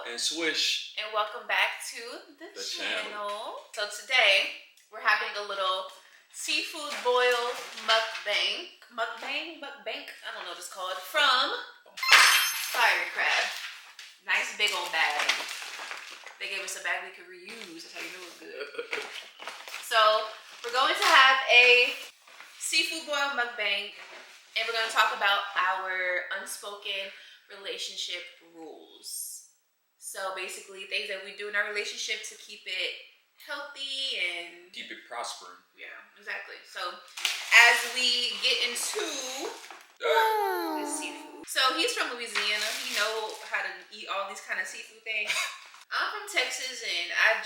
and Swish. And welcome back to the channel. So today, we're having a little seafood boil mukbang. Mukbang? I don't know what it's called. From Fire Crab. Nice big old bag. They gave us a bag we could reuse. That's how you know it's good. So, we're going to have a seafood boil mukbang. And we're going to talk about our unspoken relationship rules. So basically things that we do in our relationship to keep it healthy and keep it prospering. Yeah, exactly. So as we get into the seafood. So he's from Louisiana. He know how to eat all these kind of seafood things. I'm from Texas, and a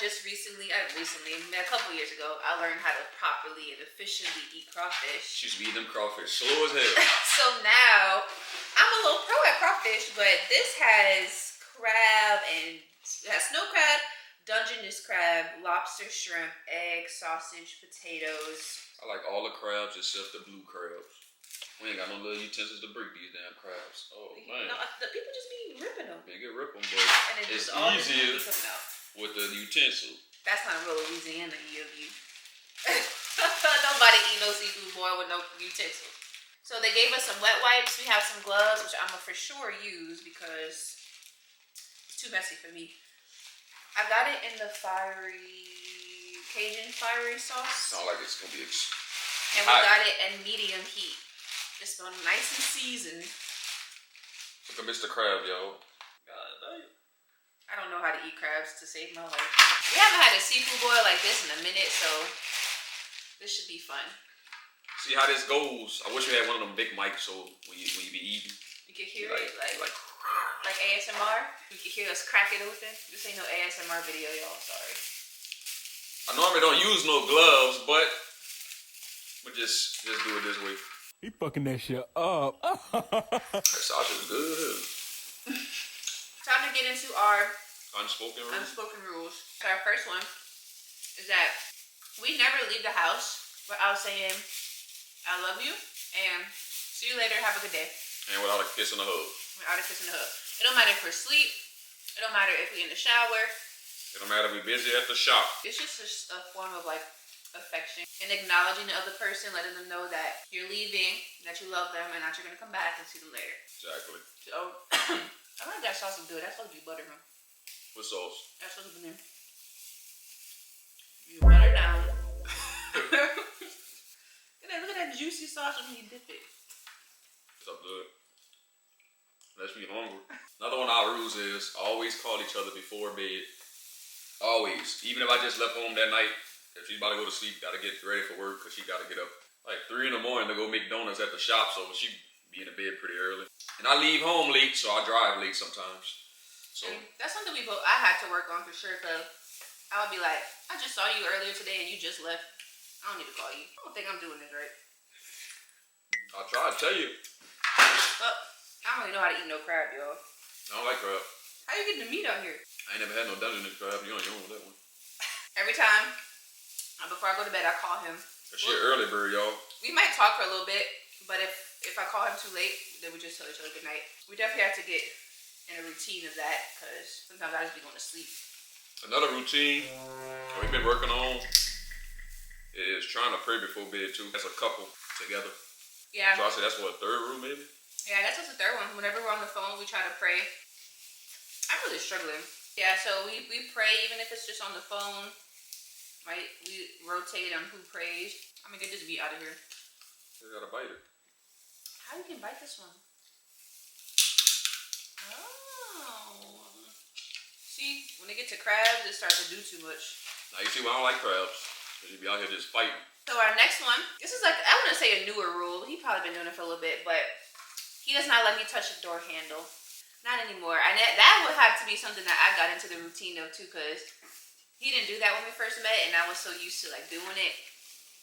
couple years ago, I learned how to properly and efficiently eat crawfish. She used to be eating them crawfish slow as hell. So now, I'm a little pro at crawfish, but this has crab and it has snow crab, Dungeness crab, lobster, shrimp, egg, sausage, potatoes. I like all the crabs except the blue crabs. We ain't got no little utensils to break these damn crabs. Oh, man. No, the people just be ripping them. They get rip them, but and it's all easier with the utensil. That's not real Louisiana of you. Nobody eat no seafood boil with no utensil. So they gave us some wet wipes. We have some gloves, which I'm going to for sure use because it's too messy for me. I got it in the Cajun fiery sauce. Sound like it's going to be and we got it in medium heat. It's been nice and seasoned. Look at Mr. Crab, yo. God damn. I don't know how to eat crabs to save my life. We haven't had a seafood boil like this in a minute, so this should be fun. See how this goes. I wish we had one of them big mics so when you be eating, you can hear it like ASMR. You can hear us crack it open. This ain't no ASMR video, y'all. Sorry. I normally don't use no gloves, but we'll just do it this way. He fucking that shit up. That sausage is good. Time to get into our unspoken rules. So our first one is that we never leave the house without saying, I love you, and see you later, have a good day. And without a kiss and a hug. Without a kiss and a hug. It don't matter if we're asleep. It don't matter if we're in the shower. It don't matter if we're busy at the shop. It's just a form of like affection and acknowledging the other person, letting them know that you're leaving, that you love them, and that you're going to come back and see them later. Exactly. So, I like that sauce is good. That's supposed to be butter, huh? What sauce? That's supposed to be in. You butter down. Look at that juicy sauce when you dip it. It's up good. Let's be hungry. Another one of our rules is always call each other before bed. Always. Even if I just left home that night, if she's about to go to sleep, gotta get ready for work because she gotta get up like 3 in the morning to go make donuts at the shop, so she be in the bed pretty early. And I leave home late, so I drive late sometimes. So and that's something I had to work on for sure, because I would be like, I just saw you earlier today and you just left. I don't need to call you. I don't think I'm doing this right. I'll try to tell you. Well, I don't really know how to eat no crab, y'all. I don't like crab. How you getting the meat out here? I ain't never had no Dungeness crab. You on your own with that one. Every time, before I go to bed, I call him. That shit early bird, y'all. We might talk for a little bit, but if I call him too late, then we just tell each other good night. We definitely have to get in a routine of that, because sometimes I just be going to sleep. Another routine we've been working on is trying to pray before bed too, as a couple together. Yeah. So I said that's what, third rule maybe? Yeah, that's the third one. Whenever we're on the phone, we try to pray. I'm really struggling. Yeah, so we pray even if it's just on the phone. Right? We rotate on who prays. I'm gonna get this meat out of here. You gotta bite it. How you can bite this one? Oh. See, when they get to crabs, it starts to do too much. Now you see why I don't like crabs. Because you be out here just fighting. So our next one, this is like, I wouldn't say a newer rule. He probably been doing it for a little bit, but he does not let me touch the door handle. Not anymore. And that would have to be something that I got into the routine of too, because he didn't do that when we first met, and I was so used to like doing it.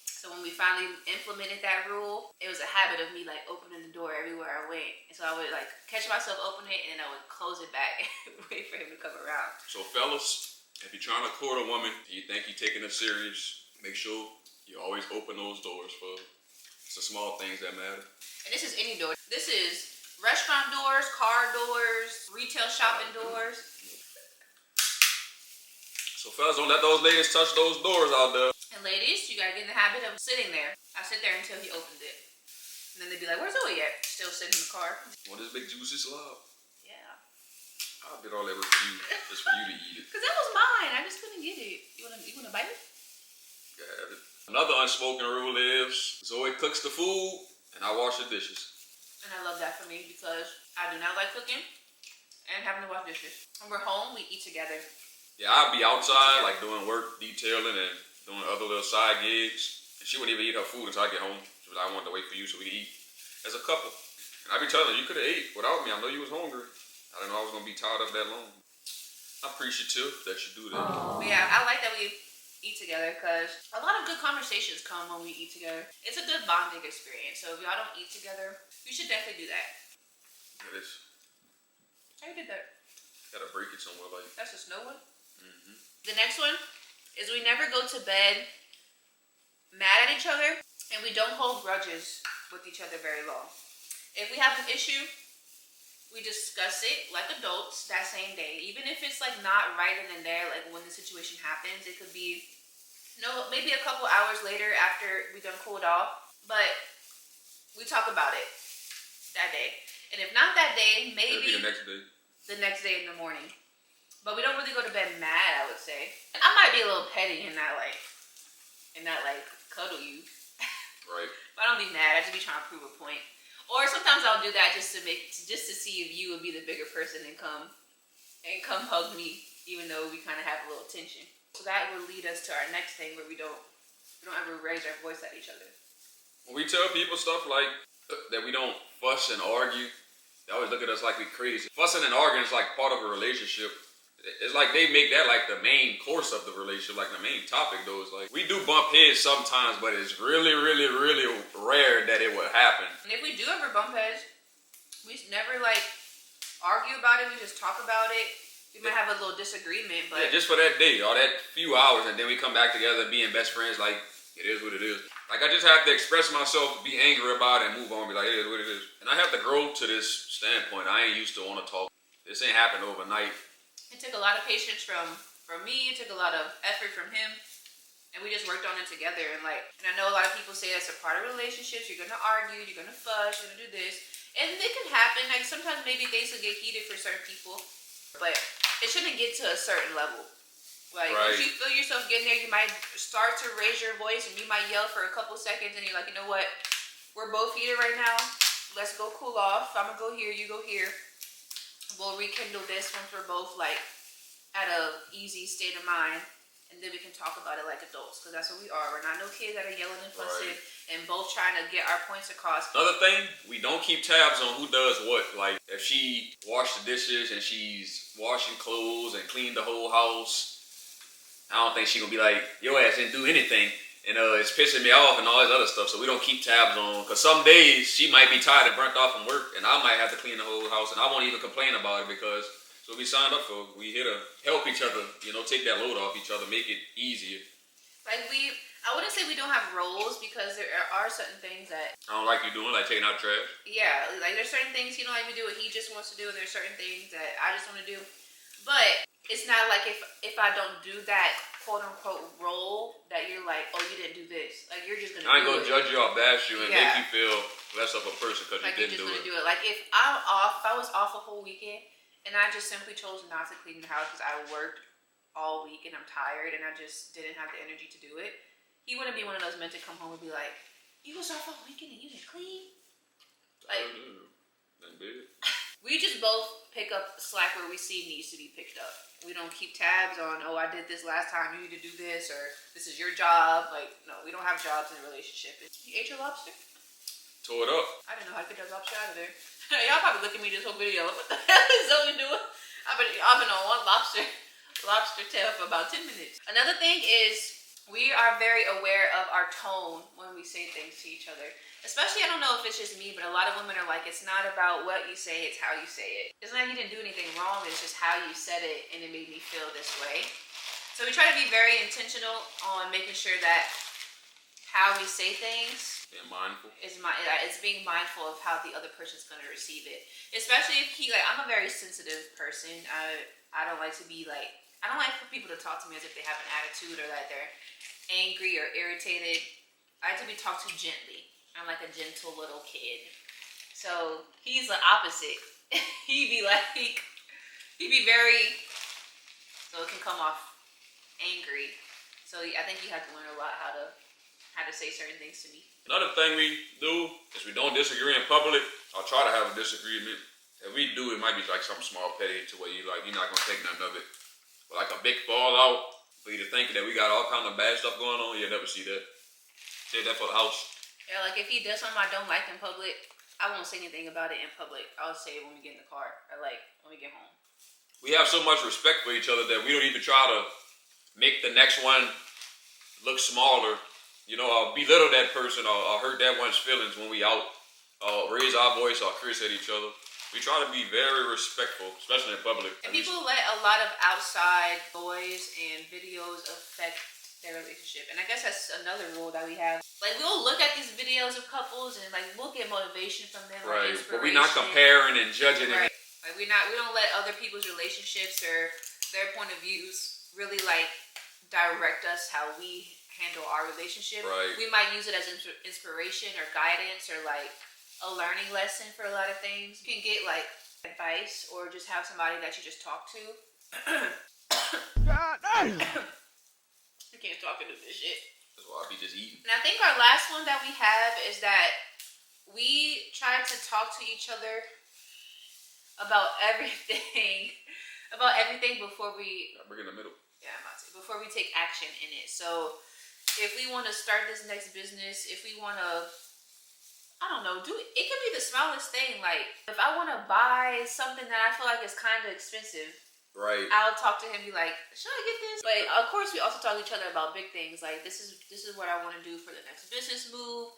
So when we finally implemented that rule, it was a habit of me like opening the door everywhere I went. And so I would like catch myself opening it, and I would close it back and wait for him to come around. So fellas, if you're trying to court a woman and you think you're taking her serious, make sure you always open those doors for her. It's the small things that matter. And this is any door. This is restaurant doors, car doors, retail shopping doors. So fellas, don't let those ladies touch those doors out there. And ladies, you gotta get in the habit of sitting there. I sit there until he opens it. And then they'd be like, where's Zoe at? Still sitting in the car. Want this big juicy slob? Yeah. I did all that work for you, just for you to eat it. Because that was mine. I just couldn't get it. You wanna bite it? Yeah, have it. Another unspoken rule is Zoe cooks the food and I wash the dishes. And I love that for me because I do not like cooking and having to wash dishes. When we're home, we eat together. Yeah, I'd be outside, like doing work, detailing, and doing other little side gigs. And she wouldn't even eat her food until I get home. She was like, I wanted to wait for you so we could eat as a couple. And I'd be telling her, you could have ate without me. I know you was hungry. I didn't know I was going to be tied up that long. I'm appreciative that you do that. But yeah, I like that we eat together because a lot of good conversations come when we eat together. It's a good bonding experience. So if y'all don't eat together, you should definitely do that. It is. How you did that? Gotta break it somewhere like. That's a snow one? Mm-hmm. The next one is we never go to bed mad at each other and we don't hold grudges with each other very long. If we have an issue, we discuss it like adults that same day. Even if it's like not right then and there, like when the situation happens, it could be maybe a couple hours later after we done cooled off, but we talk about it that day. And if not that day, maybe the next day. The next day in the morning. But we don't really go to bed mad, I would say. I might be a little petty in that like cuddle you. Right. But I don't be mad. I just be trying to prove a point. Or sometimes I'll do that just to see if you would be the bigger person and come hug me, even though we kind of have a little tension. So that would lead us to our next thing where we don't ever raise our voice at each other. When we tell people stuff like that we don't fuss and argue, they always look at us like we crazy. Fussing and arguing is like part of a relationship. It's like they make that like the main course of the relationship, like the main topic though. Is like we do bump heads sometimes, but it's really, really, really rare that it would happen. And if we do ever bump heads, we never like argue about it. We just talk about it. We might have a little disagreement, but yeah, just for that day or that few hours, and then we come back together being best friends. Like it is what it is. Like I just have to express myself, be angry about it, and move on. Be like, it is what it is. And I have to grow to this standpoint. I ain't used to want to talk. This ain't happened overnight. It took a lot of patience from me. It took a lot of effort from him, and we just worked on it together. And I know a lot of people say that's a part of relationships. You're gonna argue. You're gonna fuss. You're gonna do this, and it can happen. Like sometimes maybe things will get heated for certain people, but it shouldn't get to a certain level. Like, right. Once you feel yourself getting there, you might start to raise your voice and you might yell for a couple seconds and you're like, you know what? We're both heated right now. Let's go cool off. I'm going to go here. You go here. We'll rekindle this once we're both, like, at a easy state of mind. And then we can talk about it like adults because that's what we are. We're not no kids that are yelling and fussing and both trying to get our points across. Another thing, we don't keep tabs on who does what. Like, if she washed the dishes and she's washing clothes and cleaned the whole house, I don't think she gonna be like, your ass didn't do anything, and it's pissing me off and all this other stuff. So we don't keep tabs on, cause some days she might be tired and burnt off from work, and I might have to clean the whole house, and I won't even complain about it because so we signed up for. We here to help each other, take that load off each other, make it easier. Like I wouldn't say we don't have roles because there are certain things that I don't like you doing, like taking out trash. Yeah, like there's certain things he don't like me do what he just wants to do, and there's certain things that I just want to do, but. It's not like if I don't do that quote unquote role that you're like, oh, you didn't do this. Like you're just gonna. I ain't gonna judge you or bash you and make you feel less of a person because like you didn't do it. Like you're just gonna do it. Like if I was off a whole weekend and I just simply chose not to clean the house because I worked all week and I'm tired and I just didn't have the energy to do it. He wouldn't be one of those men to come home and be like, you was off all weekend and you didn't clean. Like. We just both pick up slack where we see needs to be picked up. We don't keep tabs on, oh, I did this last time, you need to do this, or this is your job. Like, no, we don't have jobs in a relationship. You ate your lobster? Tore it up. I didn't know how to get that lobster out of there. Y'all probably look at me this whole video. What the hell is Zoe doing? I've been on one lobster tail for about 10 minutes. Another thing is we are very aware of our tone when we say things to each other. Especially, I don't know if it's just me, but a lot of women are like, it's not about what you say, it's how you say it. It's not you didn't do anything wrong, it's just how you said it and it made me feel this way. So we try to be very intentional on making sure that how we say things is being mindful of how the other person's going to receive it. Especially if I'm a very sensitive person. I don't like to be like I don't like for people to talk to me as if they have an attitude or that they're angry or irritated. I like to be talked to gently. I'm like a gentle little kid. So he's the opposite. He'd be very, so it can come off angry. So I think you have to learn a lot how to say certain things to me. Another thing we do is we don't disagree in public. I'll try to have a disagreement. If we do, it might be like something small petty to where you're not gonna take none of it. But like a big fallout, for you to think that we got all kind of bad stuff going on, you'll never see that. Save that for the house. Yeah, like if he does something I don't like in public, I won't say anything about it in public. I'll say it when we get in the car or like when we get home. We have so much respect for each other that we don't even try to make the next one look smaller. You know, I'll belittle that person or I'll hurt that one's feelings when we out. Raise our voice or curse at each other. We try to be very respectful, especially in public. And people let a lot of outside noise and videos affect their relationship. And I guess that's another rule that we have. Like, we'll look at these videos of couples and like we'll get motivation from them. Right, but we're not comparing and judging. Right. Like we don't let other people's relationships or their point of views really like direct us how we handle our relationship. Right. We might use it as inspiration or guidance or like a learning lesson for a lot of things. You can get like advice or just have somebody that you just talk to. God damn. You can't talk into this shit. That's why I be just eating. And I think our last one that we have is that we try to talk to each other about everything, before we. Bring in the middle. Yeah, I'm about to. Before we take action in it. So if we want to start this next business, if we want to, I don't know, it could be the smallest thing. Like if I want to buy something that I feel like is kind of expensive. Right. I'll talk to him, be like, should I get this? But of course, we also talk to each other about big things. Like this is what I want to do for the next business move.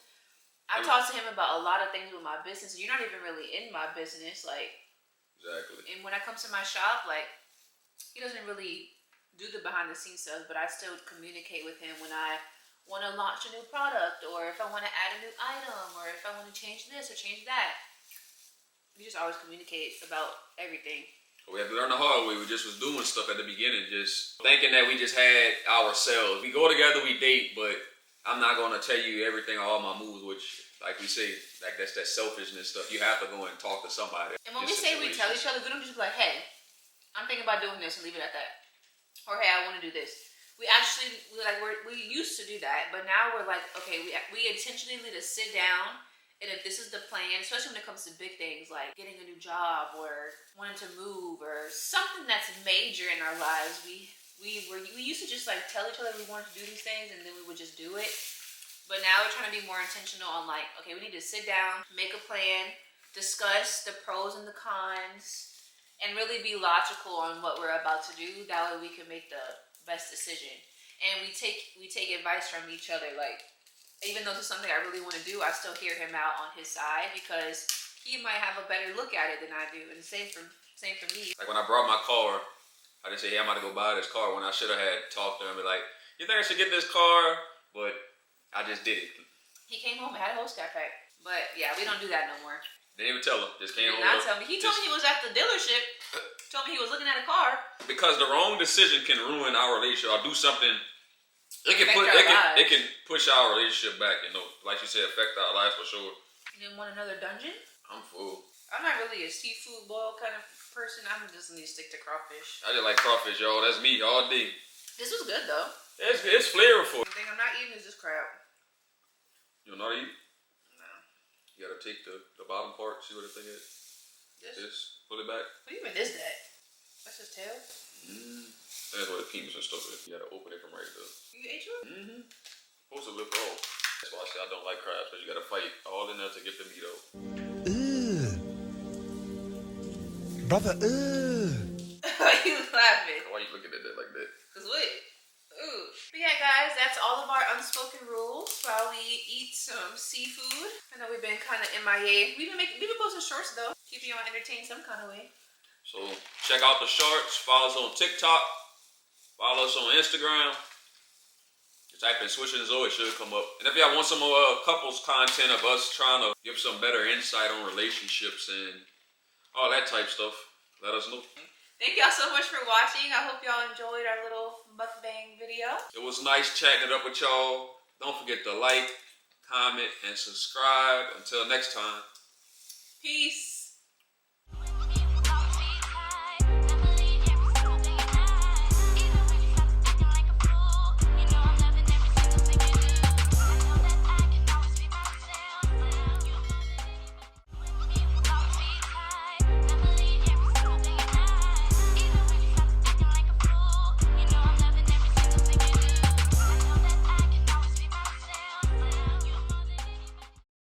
I talk to him about a lot of things with my business. You're not even really in my business, like. Exactly. And when I come to my shop, like he doesn't really do the behind the scenes stuff, but I still communicate with him when I want to launch a new product, or if I want to add a new item, or if I want to change this or change that. We just always communicate about everything. We have to learn the hard way. We just was doing stuff at the beginning, just thinking that we just had ourselves. We go together, we date, but I'm not going to tell you everything, all my moves, which, like we say, like that's that selfishness stuff. You have to go and talk to somebody. And when we say we tell each other, we don't just be like, hey, I'm thinking about doing this and leave it at that. Or hey, I want to do this. We used to do that, but now we're like, okay, we intentionally need to sit down, and if this is the plan, especially when it comes to big things like getting a new job or wanting to move or something that's major in our lives, we used to just like tell each other we wanted to do these things, and then we would just do it. But now we're trying to be more intentional on like, okay, we need to sit down, make a plan, discuss the pros and the cons, and really be logical on what we're about to do. That way we can make the best decision. And we take advice from each other. Like, even though this is something I really want to do, I still hear him out on his side because he might have a better look at it than I do. And same for me. Like when I brought my car, I didn't say, hey, I'm about to go buy this car, when I should have had talked to him and be like, you think I should get this car? But I just did it. He came home and had a whole scat pack. But yeah, we don't do that no more. Didn't even tell him. Just came home. He did not tell me. He told me he was at the dealership. Told me he was looking at a car. Because the wrong decision can ruin our relationship or do something. It can push our relationship back, you know. Like you said, affect our lives for sure. You didn't want another dungeon? I'm full. I'm not really a seafood boil kind of person. I'm just need to stick to crawfish. I just like crawfish, y'all. That's me all day. This was good though. It's flavorful. The thing I'm not eating is this crab. You don't know how to eat? No. You gotta take the bottom part, see what the thing is. This. Pull it back. What even is that? That's his tail? That's where the penis and stuff is. You gotta open it from right there. You ate yours? Supposed to lift off. That's why I say I don't like crabs, because you gotta fight all in there to get the meat out. Brother, Why you laughing? Why you looking at that like that? Cause what? Ooh. But yeah, guys, that's all of our unspoken rules while we eat some seafood. I know we've been kind of MIA. We've been posting shorts though, keeping y'all entertained some kind of way. So check out the shorts. Follow us on TikTok. Follow us on Instagram. Just type in SWISH'S and ZOIE'S, it should come up. And if y'all want some more couples content of us trying to give some better insight on relationships and all that type stuff, let us know. Thank y'all so much for watching. I hope y'all enjoyed our little mukbang video. It was nice chatting it up with y'all. Don't forget to like, comment, and subscribe. Until next time. Peace.